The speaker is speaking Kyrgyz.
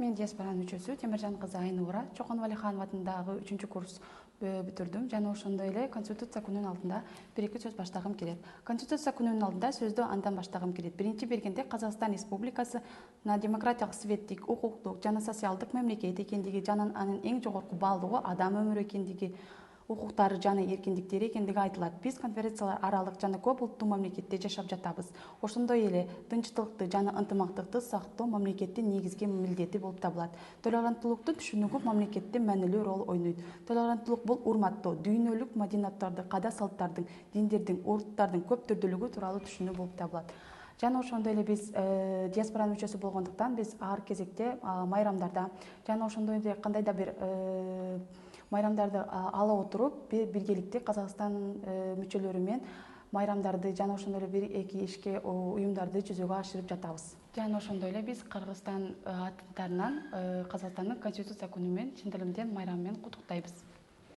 Мен диаспоранын мүчөсү Темиржан кызы Айнура Чокон Валиханов атындагы 3-курс бүтүрдүм жана ошондой эле Конституция күнүнүн алдында бир-эки сөз баштагым келет. Конституция күнүнүн алдында сөздү андан баштагым келет. Биринчи бергенде Казакстан Республикасына демократиялык, светтик, укуктук жана социалдык мамлекет экендиги жана анын эң жогорку баалуулугу адам өмүрү экендиги, укуктары жана эркиндиктери экендиги айтылат. Биз конфедерациялар аралык жана көп улуттуу мамлекетте жашап жатабыз. Ошондой эле тынчтыкты жана ынтымактыкты сактоо мамлекеттин негизги милдети болуп табылат. Толеранттуулуктун түшүнүгү мамлекетте маанилүү роль ойнойт. Толеранттуулук бул урматтоо, дүйнөлүк маданияттарды, када салттардын, диндердин, уруттардын көп түрдүүлүгү тууралуу түшүнүү болуп табылат. Жана ошондой эле биз диаспоранын мүчөсү болгондуктан биз ар кезекте майрамдарда жана ошондой эле кандайда бир майрамдарды ала отуруп биргеликте Казакстан мүчөлөрү менен майрамдарды жана ошондой эле бир-эки ишке уюмдарды жүзөгө ашырып жатабыз. Жана ошондой эле биз Кыргызстан атынан Казакстандын Конституция күнү менен чын дилимден майрамы менен куттуктайбыз.